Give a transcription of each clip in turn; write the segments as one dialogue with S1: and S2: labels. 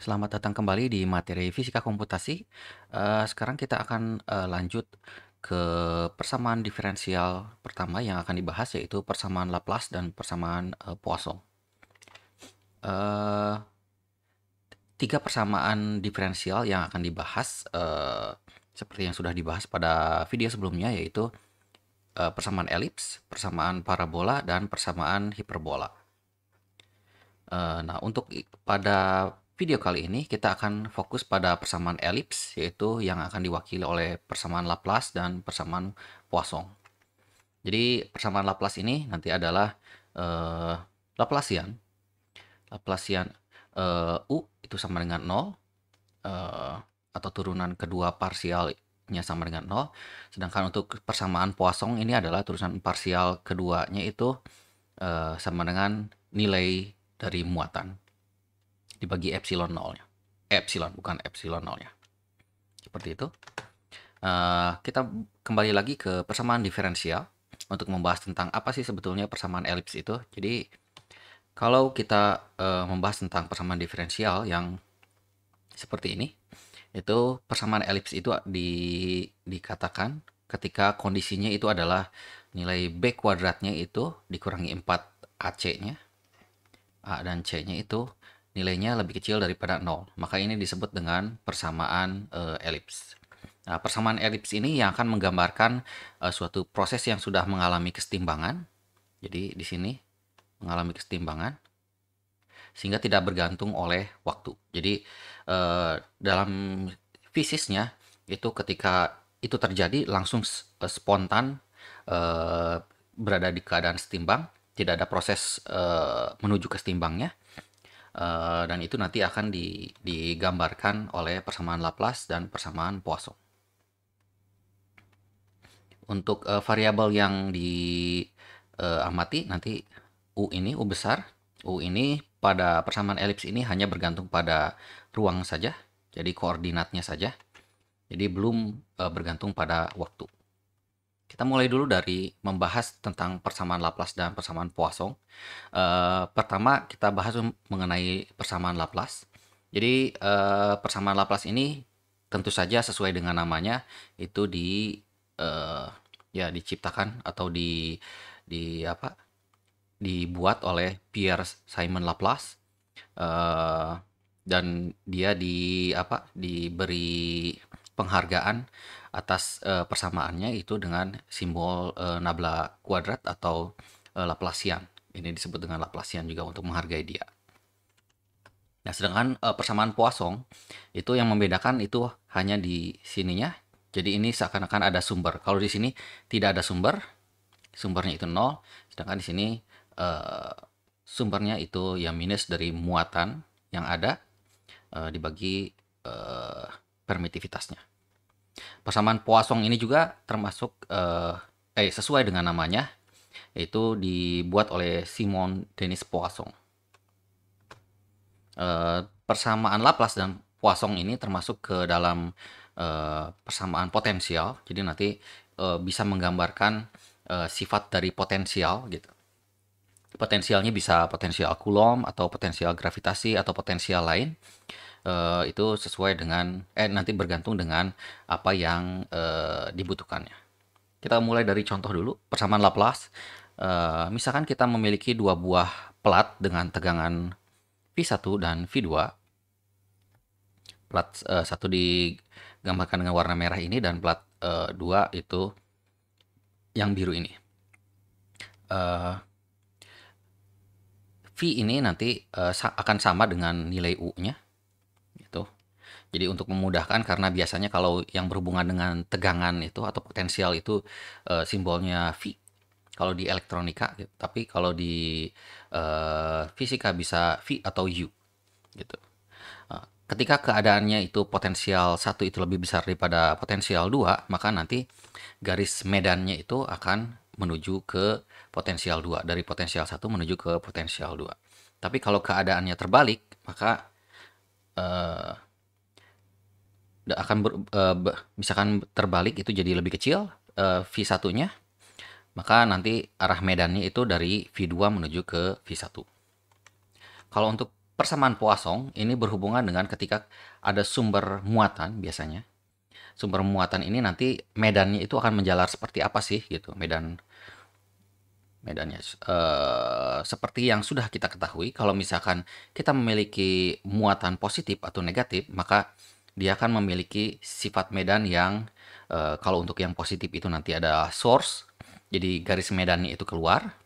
S1: Selamat datang kembali di materi fisika komputasi. Sekarang kita akan lanjut ke persamaan diferensial pertama yang akan dibahas, yaitu persamaan Laplace dan persamaan Poisson. Eh, Tiga persamaan diferensial yang akan dibahas seperti yang sudah dibahas pada video sebelumnya, yaitu persamaan elips, persamaan parabola, dan persamaan hiperbola. Nah, pada video kali ini kita akan fokus pada persamaan elips, yaitu yang akan diwakili oleh persamaan Laplace dan persamaan Poisson. Jadi persamaan Laplace ini nanti adalah eh, Laplacian. Laplacian U itu sama dengan 0, eh, atau turunan kedua parsialnya sama dengan 0. Sedangkan untuk persamaan Poisson ini adalah turunan parsial keduanya itu sama dengan nilai dari muatan dibagi epsilon nolnya. Epsilon, bukan epsilon nolnya. Seperti itu. Kita kembali lagi ke persamaan diferensial untuk membahas tentang apa sih sebetulnya persamaan elips itu. Jadi, kalau kita membahas tentang persamaan diferensial yang seperti ini, itu persamaan elips itu dikatakan ketika kondisinya itu adalah nilai B kuadratnya itu dikurangi 4 AC-nya, A dan C-nya itu nilainya lebih kecil daripada 0. Maka ini disebut dengan persamaan elips. Nah, persamaan elips ini yang akan menggambarkan suatu proses yang sudah mengalami kesetimbangan. Jadi di sini mengalami kesetimbangan sehingga tidak bergantung oleh waktu. Jadi dalam fisisnya itu ketika itu terjadi langsung spontan eh, berada di keadaan setimbang, tidak ada proses menuju kesetimbangnya. Dan itu nanti akan digambarkan oleh persamaan Laplace dan persamaan Poisson. Untuk variabel yang diamati nanti U besar, U ini pada persamaan elips ini hanya bergantung pada ruang saja, jadi koordinatnya saja, jadi belum bergantung pada waktu. Kita mulai dulu dari membahas tentang persamaan Laplace dan persamaan Poisson. Pertama kita bahas mengenai persamaan Laplace. Jadi persamaan Laplace ini tentu saja sesuai dengan namanya itu eh, ya diciptakan atau dibuat oleh Pierre Simon Laplace, eh, dan dia diberi penghargaan atas persamaannya itu dengan simbol nabla kuadrat atau Laplacian. Ini disebut dengan Laplacian juga untuk menghargai dia. Nah, sedangkan persamaan Poisson itu yang membedakan itu hanya di sininya. Jadi ini seakan-akan ada sumber. Kalau di sini tidak ada sumber, sumbernya itu 0. Sedangkan di sini eh, sumbernya itu yang minus dari muatan yang ada dibagi permitivitasnya. Persamaan Poisson ini juga termasuk sesuai dengan namanya, yaitu dibuat oleh Simon Denis Poisson. Persamaan Laplace dan Poisson ini termasuk ke dalam persamaan potensial. Jadi nanti bisa menggambarkan sifat dari potensial gitu. Potensialnya bisa potensial Coulomb atau potensial gravitasi atau potensial lain. Itu sesuai dengan nanti bergantung dengan apa yang dibutuhkannya. Kita mulai dari contoh dulu, persamaan Laplace. Misalkan kita memiliki dua buah plat dengan tegangan V1 dan V2. Plat 1 digambarkan dengan warna merah ini dan plat 2 itu yang biru ini. V ini nanti akan sama dengan nilai U-nya gitu. Jadi untuk memudahkan, karena biasanya kalau yang berhubungan dengan tegangan itu atau potensial itu simbolnya V kalau di elektronika gitu. Tapi kalau di fisika bisa V atau U gitu. Ketika keadaannya itu potensial 1 itu lebih besar daripada potensial 2, maka nanti garis medannya itu akan menuju ke potensial 2. Dari potensial 1 menuju ke potensial 2. Tapi kalau keadaannya terbalik, maka eh, akan misalkan terbalik itu jadi lebih kecil V1-nya, maka nanti arah medannya itu dari V2 menuju ke V1. Kalau untuk persamaan Poisson ini berhubungan dengan ketika ada sumber muatan biasanya. Sumber muatan ini nanti medannya itu akan menjalar seperti apa sih gitu, medannya. Seperti yang sudah kita ketahui, kalau misalkan kita memiliki muatan positif atau negatif, maka dia akan memiliki sifat medan yang kalau untuk yang positif itu nanti ada source, jadi garis medannya itu keluar.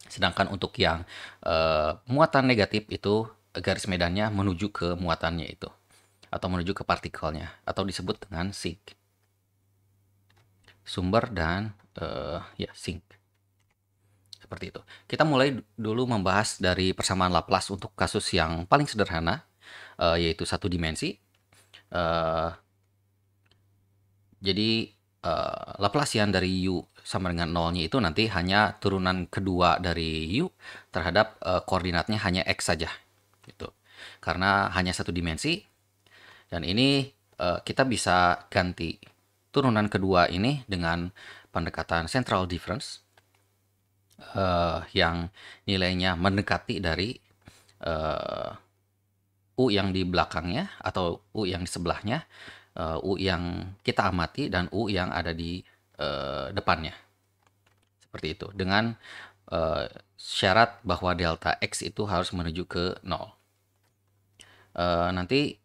S1: Sedangkan untuk yang muatan negatif itu garis medannya menuju ke muatannya itu, atau menuju ke partikelnya, atau disebut dengan sink. Sumber dan ya sink. Seperti itu. Kita mulai dulu membahas dari persamaan Laplace untuk kasus yang paling sederhana, yaitu satu dimensi. Jadi Laplacian dari U sama dengan nolnya itu nanti hanya turunan kedua dari U terhadap koordinatnya hanya X saja. Gitu. Karena hanya satu dimensi, dan ini kita bisa ganti turunan kedua ini dengan pendekatan central difference, yang nilainya mendekati dari U yang di belakangnya atau U yang di sebelahnya, U yang kita amati, dan U yang ada di depannya. Seperti itu. Dengan syarat bahwa delta X itu harus menuju ke 0. Nanti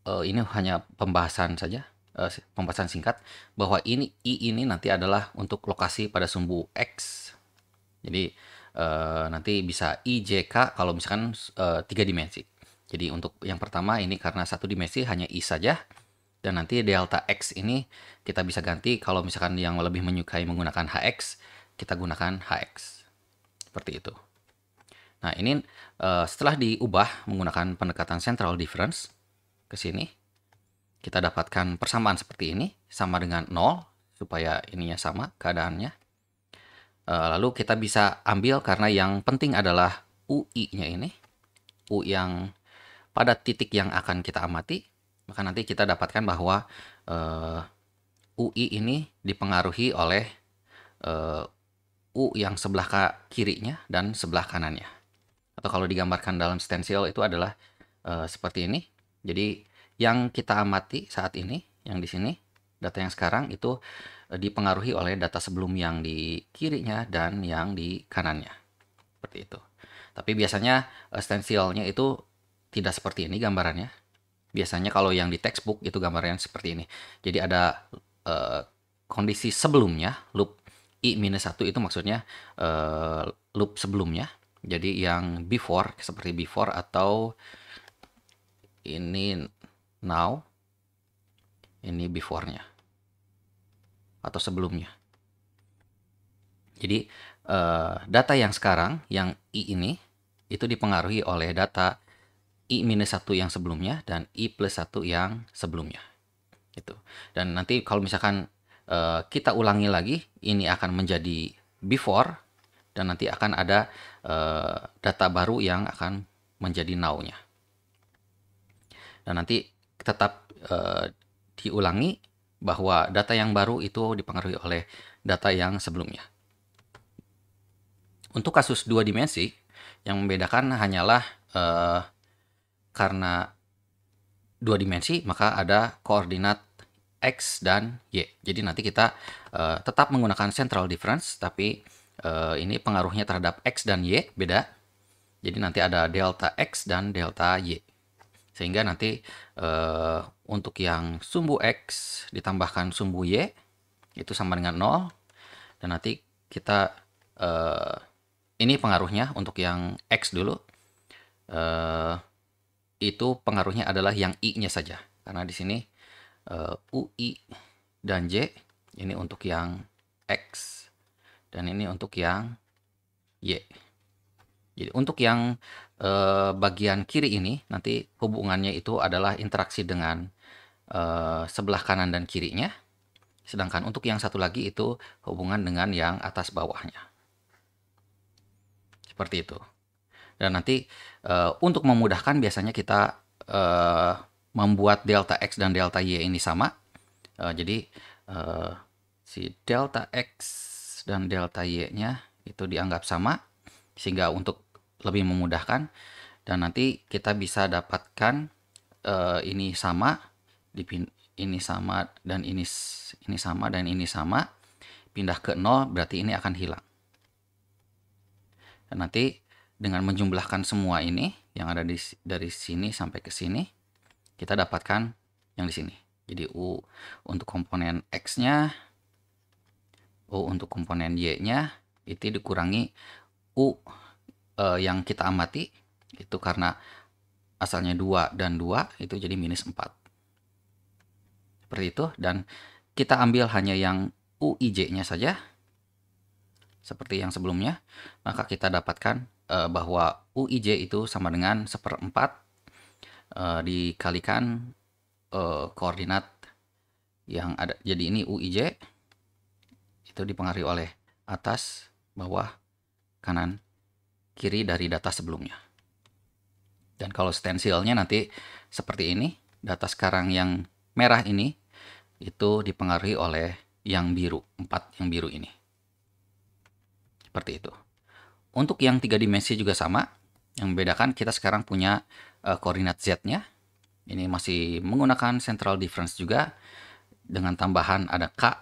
S1: ini hanya pembahasan saja. Pembahasan singkat bahwa I ini nanti adalah untuk lokasi pada sumbu X. Jadi nanti bisa IJK kalau misalkan 3 dimensi. Jadi untuk yang pertama ini karena satu dimensi hanya I saja, dan nanti delta X ini kita bisa ganti kalau misalkan yang lebih menyukai menggunakan HX, kita gunakan HX. Seperti itu. Nah ini setelah diubah menggunakan pendekatan central difference ke sini, kita dapatkan persamaan seperti ini, sama dengan 0, supaya ininya sama keadaannya. Lalu kita bisa ambil karena yang penting adalah UI-nya ini. U yang pada titik yang akan kita amati, maka nanti kita dapatkan bahwa UI ini dipengaruhi oleh U yang sebelah kirinya dan sebelah kanannya. Atau kalau digambarkan dalam stensil itu adalah seperti ini. Jadi yang kita amati saat ini, yang di sini, data yang sekarang itu dipengaruhi oleh data sebelum yang di kirinya dan yang di kanannya. Seperti itu. Tapi biasanya stensilnya itu tidak seperti ini gambarannya. Biasanya kalau yang di textbook itu gambarnya seperti ini. Jadi ada kondisi sebelumnya, loop I-1 itu maksudnya loop sebelumnya. Jadi yang before, seperti before, atau ini now, ini before-nya atau sebelumnya. Jadi data yang sekarang, yang I ini, itu dipengaruhi oleh data I-1 yang sebelumnya dan I+1 yang sebelumnya. Gitu. Dan nanti kalau misalkan kita ulangi lagi, ini akan menjadi before, dan nanti akan ada data baru yang akan menjadi now-nya. Dan nanti tetap diulangi bahwa data yang baru itu dipengaruhi oleh data yang sebelumnya. Untuk kasus 2 dimensi, yang membedakan hanyalah karena 2 dimensi, maka ada koordinat X dan Y. Jadi nanti kita tetap menggunakan central difference, tapi ini pengaruhnya terhadap X dan Y beda. Jadi nanti ada delta X dan delta Y. Sehingga nanti untuk yang sumbu X ditambahkan sumbu Y itu sama dengan 0. Dan nanti kita ini pengaruhnya untuk yang X dulu. Itu pengaruhnya adalah yang I-nya saja. Karena di sini UI dan Y ini untuk yang X dan ini untuk yang Y. Jadi untuk yang bagian kiri ini nanti hubungannya itu adalah interaksi dengan sebelah kanan dan kirinya. Sedangkan untuk yang satu lagi itu hubungan dengan yang atas bawahnya. Seperti itu. Dan nanti untuk memudahkan biasanya kita membuat delta X dan delta Y ini sama. Jadi si delta X dan delta Y-nya itu dianggap sama. Sehingga untuk lebih memudahkan, Dan nanti kita bisa dapatkan ini sama, ini sama, dan ini sama, dan ini sama. Pindah ke 0 berarti ini akan hilang. Dan nanti dengan menjumlahkan semua ini yang ada dari sini sampai ke sini, kita dapatkan yang di sini. Jadi U untuk komponen X-nya, U untuk komponen Y-nya, itu dikurangi U yang kita amati, itu karena asalnya 2 dan 2, itu jadi minus 4. Seperti itu, dan kita ambil hanya yang UIJ-nya saja, seperti yang sebelumnya, maka kita dapatkan bahwa UIJ itu sama dengan 1/4 dikalikan koordinat yang ada. Jadi ini UIJ itu dipengaruhi oleh atas, bawah, kanan, kiri dari data sebelumnya. Dan kalau stensilnya nanti seperti ini, data sekarang yang merah ini itu dipengaruhi oleh yang biru, 4 yang biru ini. Seperti itu. Untuk yang 3 dimensi juga sama. Yang membedakan kita sekarang punya koordinat Z-nya. Ini masih menggunakan central difference juga. Dengan tambahan ada K.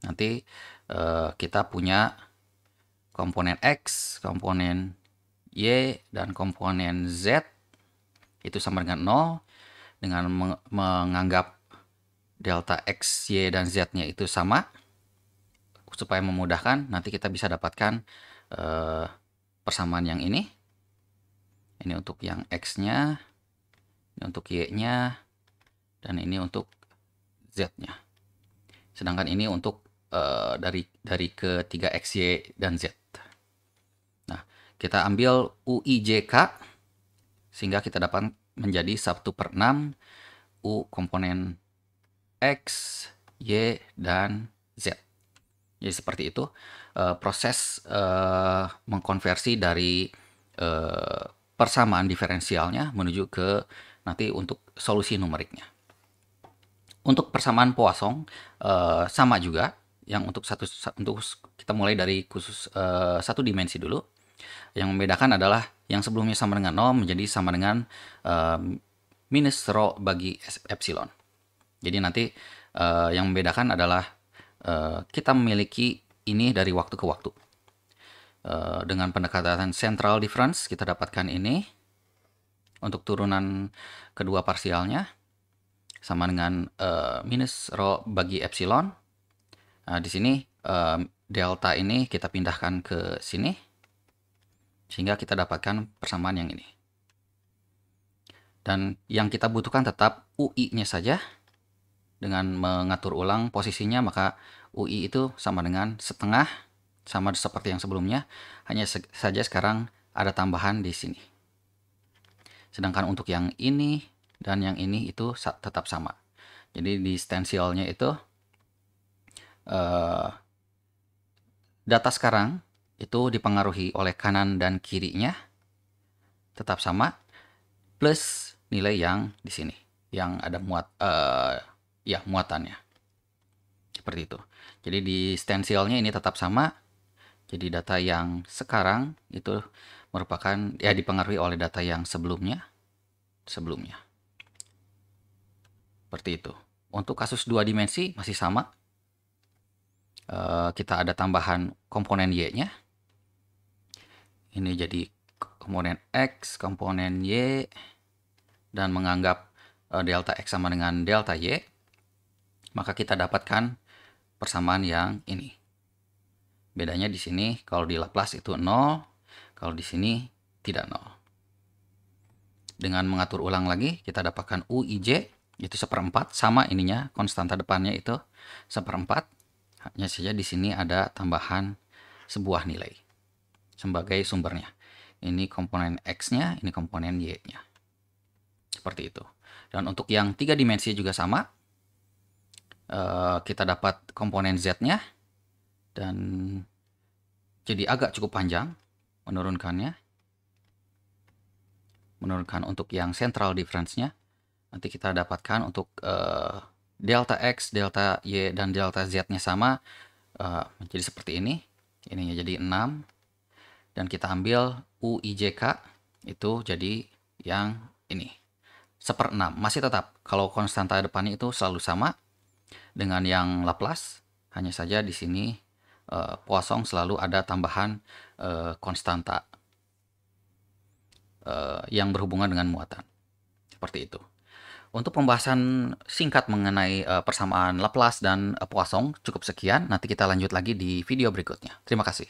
S1: Nanti kita punya komponen X, komponen Y, dan komponen Z. Itu sama dengan 0. Dengan menganggap delta X, Y, dan Z-nya itu sama. Supaya memudahkan, nanti kita bisa dapatkan persamaan yang ini. Ini untuk yang X-nya, ini untuk Y-nya, dan ini untuk Z-nya. Sedangkan ini untuk dari ketiga X, Y, dan Z. Nah, kita ambil UIJK, sehingga kita dapat menjadi 1/6 U komponen X, Y, dan Z. Jadi seperti itu proses mengkonversi dari persamaan diferensialnya menuju ke nanti untuk solusi numeriknya. Untuk persamaan Poisson sama juga, yang untuk kita mulai dari khusus satu dimensi dulu. Yang membedakan adalah yang sebelumnya sama dengan 0 menjadi sama dengan minus rho bagi epsilon. Jadi nanti yang membedakan adalah kita memiliki ini dari waktu ke waktu. Dengan pendekatan central difference kita dapatkan ini untuk turunan kedua parsialnya sama dengan minus rho bagi epsilon. Nah, di sini delta ini kita pindahkan ke sini sehingga kita dapatkan persamaan yang ini. Dan yang kita butuhkan tetap UI-nya saja. Dengan mengatur ulang posisinya, maka UI itu sama dengan setengah, sama seperti yang sebelumnya, hanya saja sekarang ada tambahan di sini. Sedangkan untuk yang ini dan yang ini itu tetap sama. Jadi di stensilnya itu data sekarang itu dipengaruhi oleh kanan dan kirinya tetap sama, plus nilai yang di sini yang ada muatannya. Seperti itu. Jadi di stensilnya ini tetap sama. Jadi data yang sekarang itu merupakan dipengaruhi oleh data yang sebelumnya. Seperti itu. Untuk kasus 2 dimensi masih sama. Kita ada tambahan komponen Y-nya. Ini jadi komponen X, komponen Y, dan menganggap delta X sama dengan delta Y. Maka kita dapatkan persamaan yang ini. Bedanya di sini kalau di Laplace itu 0, kalau di sini tidak 0. Dengan mengatur ulang lagi kita dapatkan UIJ itu 1/4 sama ininya, konstanta depannya itu 1/4. Hanya saja di sini ada tambahan sebuah nilai sebagai sumbernya. Ini komponen X-nya, ini komponen Y-nya. Seperti itu. Dan untuk yang 3 dimensi juga sama. Kita dapat komponen Z-nya dan jadi agak cukup panjang menurunkan untuk yang central difference-nya. Nanti kita dapatkan untuk delta X, delta Y, dan delta Z-nya sama menjadi seperti ini. Ininya jadi 6. Dan kita ambil UIJK Itu jadi yang ini. 1/6. Masih tetap, kalau konstanta depannya itu selalu sama dengan yang Laplace, hanya saja di sini Poisson selalu ada tambahan konstanta yang berhubungan dengan muatan. Seperti itu. Untuk pembahasan singkat mengenai persamaan Laplace dan Poisson cukup sekian. Nanti kita lanjut lagi di video berikutnya. Terima kasih.